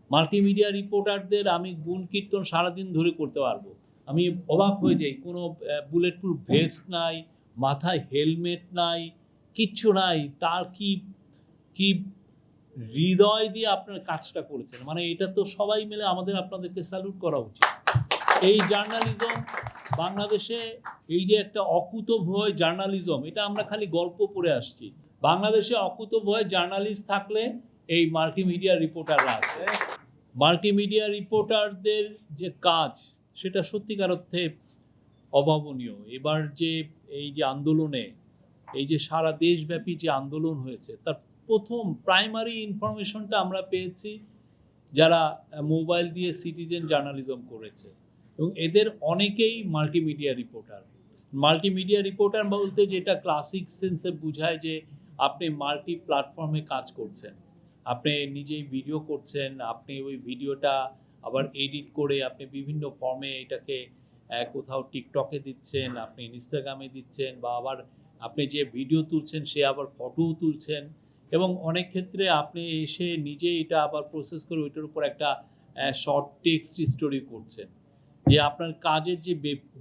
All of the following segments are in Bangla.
মাল্টিমিডিয়া রিপোর্টারদের আমি গুণ কীর্তন সারাদিন ধরে করতে পারবো। আমি অবাক হয়ে যাই, কোনো বুলেট প্রুফ ভেস্ট নাই, মাথায় হেলমেট নাই, কিচ্ছু নাই। তার কি কি হৃদয় দিয়ে আপনার কাজটা করেছেন, মানে এটা তো সবাই মিলে আপনাদেরকে স্যালুট করা উচিত। এই জার্নালিজম বাংলাদেশে, এই যে একটা অকুতোভয় জার্নালিজম, এটা আমরা খালি গল্প পড়ে আসছি। বাংলাদেশে অকুতোভয় জার্নালিস্ট থাকলে এই মাল্টিমিডিয়া রিপোর্টাররা আছে। মাল্টিমিডিয়া রিপোর্টারদের যে কাজ, সেটা সত্যিকার অর্থে অভাবনীয়। এবার যে এই যে আন্দোলনে, এই যে সারা দেশব্যাপী যে আন্দোলন হয়েছে, তার প্রথম প্রাইমারি ইনফরমেশনটা আমরা পেয়েছি যারা মোবাইল দিয়ে সিটিজেন জার্নালিজম করেছে, এবং এদের অনেকেই মাল্টিমিডিয়া রিপোর্টার। মাল্টিমিডিয়া রিপোর্টার বলতে যেটা ক্লাসিক সেন্সে বোঝায় যে আপনি মাল্টি প্ল্যাটফর্মে কাজ করছেন, আপনি নিজেই ভিডিও করছেন, আপনি ওই ভিডিওটা আবার এডিট করে আপনি বিভিন্ন ফর্মে এটাকে কোথাও টিকটকে দিচ্ছেন, আপনি ইনস্টাগ্রামে দিচ্ছেন, বা আবার আপনি যে ভিডিও তুলছেন সে আবার ফটোও তুলছেন, এবং অনেক ক্ষেত্রে আপনি এসে নিজে এটা আবার প্রসেস করে ওইটার উপর একটা শর্ট টেক্সট স্টোরি করছেন। যে আপনার কাজের যে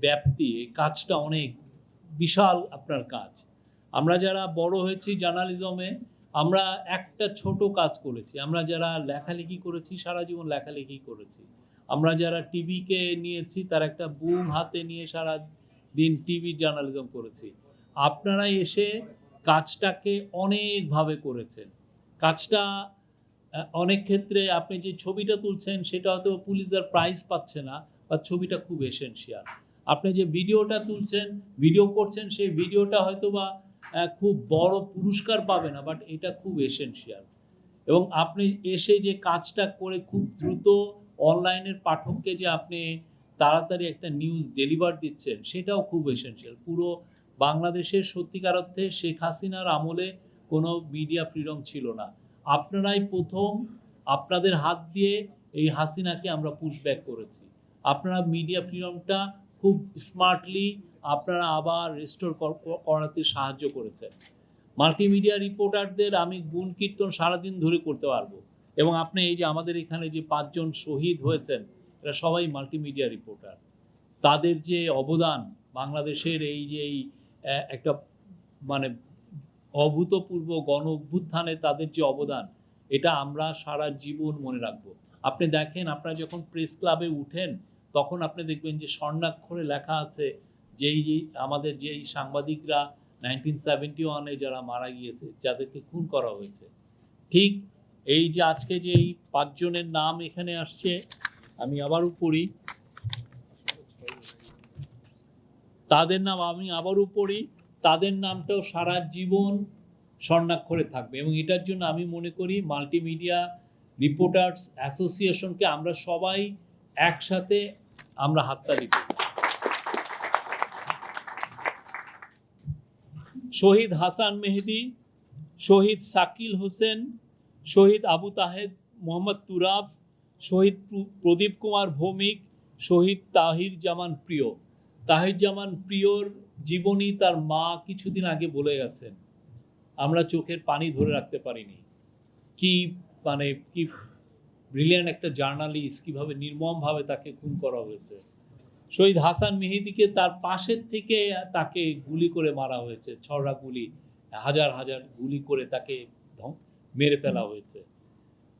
ব্যাপ্তি, এই কাজটা অনেক বিশাল আপনার কাজ। আমরা যারা বড় হয়েছি জার্নালিজমে, আমরা একটা ছোট কাজ করেছি। আমরা যারা লেখালেখি করেছি, সারা জীবন লেখালেখি করেছি। আমরা যারা টিভিকে নিয়েছি, তার একটা বুম হাতে নিয়ে সারা দিন টিভি জার্নালিজম করেছি। আপনারা এসে কাজটাকে অনেকভাবে করেছেন। কাজটা অনেক ক্ষেত্রে আপনি যে ছবিটা তুলছেন সেটা হয়তো পুলিশার প্রাইজ পাচ্ছে না, বা ছবিটা খুব এসেনশিয়াল। আপনি যে ভিডিওটা তুলছেন, ভিডিও করছেন, সেই ভিডিওটা হয়তো বা খুব বড় পুরস্কার পাবে না, বাট এটা খুব এসেনশিয়াল। এবং আপনি এসে যে কাজটা করে খুব দ্রুত অনলাইনের পাঠককে যে আপনি তাড়াতাড়ি একটা নিউজ ডেলিভার দিচ্ছেন, সেটাও খুব এসেনশিয়াল। পুরো বাংলাদেশের সত্যিকার অর্থে শেখ হাসিনার আমলে কোনো মিডিয়া ফ্রিডম ছিল না। আপনারাই প্রথম, আপনাদের হাত দিয়ে এই হাসিনাকে আমরা পুশব্যাক করেছি। আপনারা মিডিয়া ফ্রিডমটা খুব স্মার্টলি আপনারা আবার রেস্টোর করাতে সাহায্য করেছেন। মাল্টিমিডিয়া রিপোর্টারদের আমি গুণ কীর্তন সারাদিন ধরে করতে পারবো। এবং আপনি এই যে আমাদের এখানে যে 5 জন শহীদ হয়েছেন, এরা সবাই মাল্টিমিডিয়া রিপোর্টার। তাদের যে অবদান বাংলাদেশের এই যে একটা মানে অভূতপূর্ব গণ অভ্যুত্থানে তাদের যে অবদান, এটা আমরা সারা জীবন মনে রাখবো। আপনি দেখেন, আপনারা যখন প্রেস ক্লাবে উঠেন, তখন আপনি দেখবেন যে স্বর্ণাক্ষরে লেখা আছে যেই আমাদের যেই সাংবাদিকরা 1971-এ যারা মারা গিয়েছে, যাদেরকে খুন করা হয়েছে। ঠিক এই যে আজকে যে এই 5 জনের নাম এখানে আসছে, আমি আবারও পড়ি তাদের নাম, তাদের নামটাও সারা জীবন স্বর্ণাক্ষরে থাকবে। এবং এটার জন্য আমি মনে করি মাল্টিমিডিয়া রিপোর্টার্স অ্যাসোসিয়েশনকে আমরা সবাই একসাথে আমরা হাততালি দিই। শহীদ হাসান মেহেদি, শহীদ শাকিল হোসেন, শহীদ আবু তাহের মোহাম্মদ তুরাব, শহীদ প্রদীপ কুমার ভৌমিক, শহীদ তাহির জামান প্রিয়। তাহির জামান প্রিয়র জীবনী তার মা কিছুদিন আগে বলে গেছেন, আমরা চোখের পানি ধরে রাখতে পারিনি। কি ব্রিলিয়ান্ট একটা জার্নালিস্ট, কিভাবে নির্মমভাবে তাকে খুন করা হয়েছে। শহীদ হাসান মেহেদিকে তার পাশের থেকে তাকে গুলি করে মারা হয়েছে, ছড়া গুলি, হাজার হাজার গুলি করে তাকে মেরে ফেলা হয়েছে।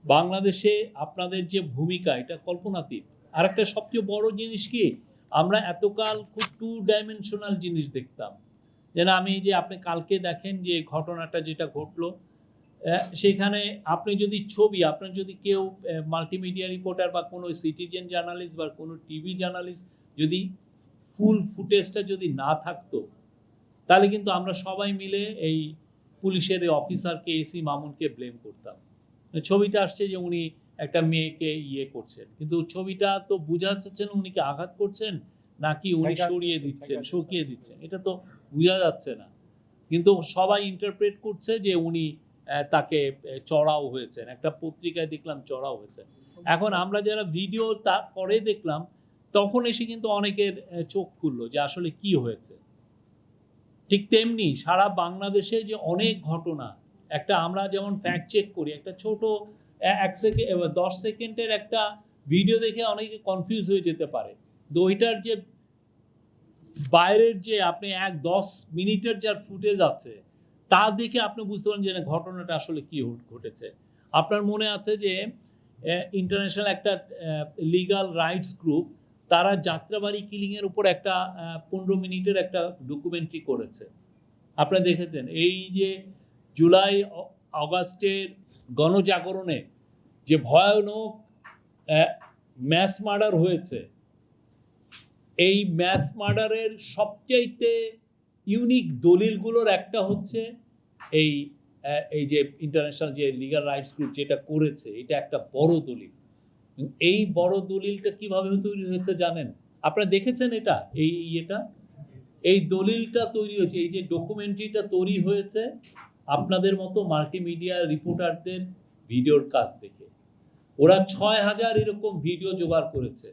বাংলাদেশে আপনাদের যে ভূমিকা, এটা কল্পনাতীত। আর একটা সবচেয়ে বড় জিনিস কি, আমরা এতকাল খুব 2 ডাইমেনশনাল জিনিস দেখতাম। যেন আমি যে আপনি কালকে দেখেন যে ঘটনাটা যেটা ঘটলো, সেখানে আপনি যদি আপনার যদি কেউ মাল্টিমিডিয়া রিপোর্টার বা কোনো সিটিজেন জার্নালিস্ট বা কোনো টিভি জার্নালিস্ট যদি ফুল ফুটেজটা যদি না থাকতো, তাহলে কিন্তু আমরা সবাই মিলে এই পুলিশের এই অফিসারকে, এসি মামুনকে ব্লেম করতাম। ছবিটা আসছে যে উনি একটা মেয়েকে করছেন, কিন্তু ছবিটা তো বোঝা যাচ্ছে না উনি কি আঘাত করছেন নাকি উনি সরিয়ে দিচ্ছেন, এটা তো বোঝা যাচ্ছে না। কিন্তু সবাই ইন্টারপ্রেট করছে যে উনি তাকে চড়াও হয়েছেন, একটা পত্রিকায় দেখলাম চড়াও হয়েছেন। এখন আমরা যারা ভিডিও তারপরে দেখলাম, তখন এসে কিন্তু অনেকের চোখ খুললো যে আসলে কি হয়েছে। ঠিক তেমনি সারা বাংলাদেশে যে অনেক ঘটনা, একটা আমরা যেমন ফ্যাক্ট চেক করি, একটা ছোট 1 সেকেন্ড 10 সেকেন্ডের একটা ভিডিও দেখে অনেকে কনফিউজ হয়ে যেতে পারে। তো ওইটার যে বাইরের যে আপনি 10 মিনিটের যার ফুটেজ আছে তা দেখে আপনি বুঝতে পারেন যে ঘটনাটা আসলে কি ঘটেছে। আপনার মনে আছে যে ইন্টারন্যাশনাল একটা লিগাল রাইটস গ্রুপ তারা যাত্রাবাড়ি কিলিংয়ের উপর একটা 15 মিনিটের একটা ডকুমেন্টারি করেছে, আপনারা দেখেছেন। এই যে জুলাই অগাস্টের গণজাগরণে যে ভয়ানক ম্যাস মার্ডার হয়েছে, এই ম্যাস মার্ডারের সবচাইতে ইউনিক দলিলগুলোর একটা হচ্ছে এই এই যে ইন্টারন্যাশনাল যে লিগাল রাইটস গ্রুপ যেটা করেছে, এটা একটা বড় দলিল। এই বড় দলিলটা কিভাবে তৈরি হয়েছে জানেন? আপনারা দেখেছেন এটা? এই দলিলটা তৈরি হয়েছে, এই যে ডকুমেন্টারিটা তৈরি হয়েছে আপনাদের মতো মাল্টিমিডিয়া রিপোর্টারদের ভিডিওর কাজ দেখে। ওরা 6000 এরকম ভিডিও জোগাড় করেছে,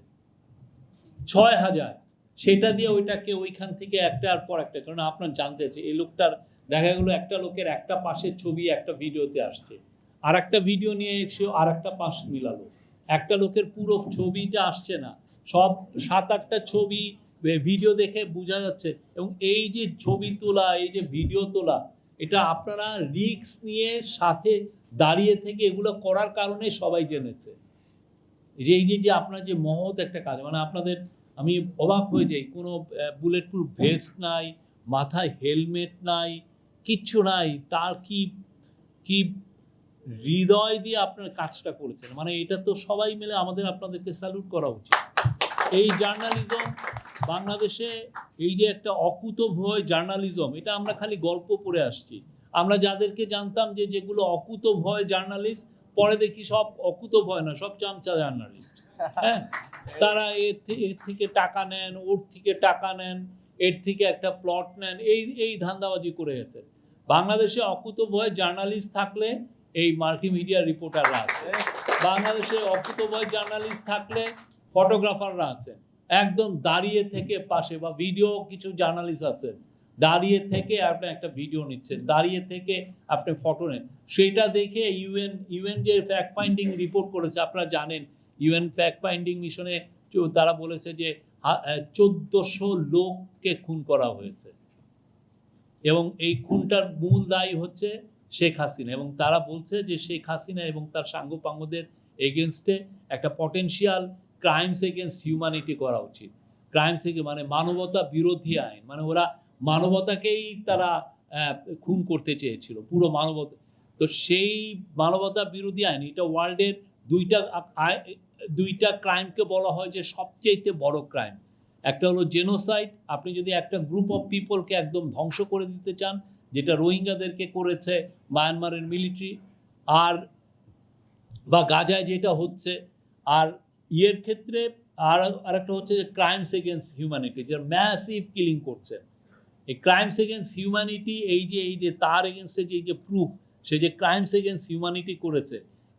6000। সেটা দিয়ে ওইটাকে ওইখান থেকে একটার পর একটা, কারণ আপনার জানতে চাই এই লোকটার দেখা গেলো একটা লোকের একটা পাশের ছবি একটা ভিডিওতে আসছে, আর একটা ভিডিও নিয়ে এসে আর একটা পাশ মিলালো, একটা লোকের পুরো ছবিটা আসছে না, সব 7-8টা ছবি ভিডিও দেখে বোঝা যাচ্ছে। এবং এই যে ছবি তোলা, এই যে ভিডিও তোলা, এটা আপনারা রিস্ক নিয়ে সাথে দাঁড়িয়ে থেকে এগুলো করার কারণে সবাই জেনেছে। এই যে আপনার যে মহৎ একটা কাজ, মানে আপনাদের আমি অবাক হয়ে যাই, কোনো বুলেট প্রুফ ভেস্ট নাই, মাথায় হেলমেট নাই, কিচ্ছু নাই, তার কি হৃদয় দিয়ে আপনার কাজটা করেছেন। মানে এটা তো সবাই মিলে আপনাদেরকে স্যালুট করা উচিত। এই জার্নালিজম বাংলাদেশে, এই যে একটা অকুতোভয় জার্নালিজম, এটা আমরা খালি গল্প পড়ে আসছি। আমরা যাদেরকে জানতাম যে যেগুলো অকুতোভয় জার্নালিস্ট, পরে দেখি সব অকুতোভয় না, সব চামচা জার্নালিস্ট। হ্যাঁ, তারা এর থেকে টাকা নেন, ওর থেকে টাকা নেন, এর থেকে একটা প্লট নেন, এই ধান্দাবাজি করে গেছে। বাংলাদেশে অকুতোভয় জার্নালিস্ট থাকলে এই মাল্টিমিডিয়া রিপোর্টাররা আছে, বাংলাদেশে অকুতোভয় জার্নালিস্ট থাকলে ফটোগ্রাফাররা আছেন, একদম দাঁড়িয়ে থেকে পাশে, বা ভিডিও কিছু জার্নালিস্ট আছেন, দাঁড়িয়ে থেকে আপনি একটা ভিডিও নিচ্ছেন, দাঁড়িয়ে থেকে আপনি ফটো নেন। সেটা দেখে ইউএন যে ফ্যাক্ট ফাইন্ডিং রিপোর্ট করেছে, আপনারা জানেন ইউএন ফ্যাক্ট ফাইন্ডিং মিশনে তারা বলেছে যে 1400 লোককে খুন করা হয়েছে, এবং এই খুনটার মূল দায়ী হচ্ছে শেখ হাসিনা। এবং তারা বলছে যে শেখ হাসিনা এবং তার সাঙ্গপাঙ্গদের এগেনস্টে একটা পটেনশিয়াল ক্রাইমস এগেনস্ট হিউম্যানিটি করা উচিত। ক্রাইমস মানে মানবতা বিরোধী আইন, মানে ওরা মানবতাকেই তারা খুন করতে চেয়েছিল, পুরো মানবতা। তো সেই মানবতা বিরোধী আইন, এটা ওয়ার্ল্ডের দুইটা ক্রাইমকে বলা হয় যে সবচেয়ে বড় ক্রাইম। একটা হলো জেনোসাইড, আপনি যদি একটা গ্রুপ অফ পিপলকে একদম ধ্বংস করে দিতে চান, যেটা রোহিঙ্গাদেরকে করেছে মায়ানমারের মিলিটারি, আর বা গাজায় যেটা হচ্ছে, আর ইয়ের ক্ষেত্রে আরেকটা হচ্ছে যে ক্রাইমস এগেনস্ট হিউম্যানিটি, যে ম্যাসিভ কিলিং করছে। এই ক্রাইমস এগেনস্ট হিউম্যানিটি, এই যে তার এগেনস্টে যে প্রুফ, সে যে ক্রাইমস এগেনস্ট হিউম্যানিটি করেছে,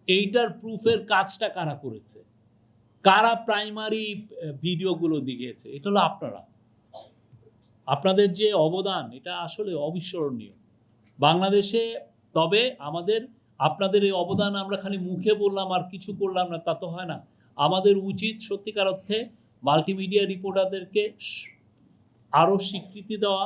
এইটার প্রুফের কাজটা কারা করেছে, কারা প্রাইমারি ভিডিওগুলো দিয়েছে, এটা হলো আপনাদের যে অবদান, এটা আসলে অবিস্মরণীয় বাংলাদেশে। তবে আপনাদের এই অবদান আমরা খালি মুখে বললাম আর কিছু করলাম না, তা তো হয় না। আমাদের উচিত সত্যিকার অর্থে মাল্টিমিডিয়া রিপোর্টারদেরকে আরও স্বীকৃতি দেওয়া,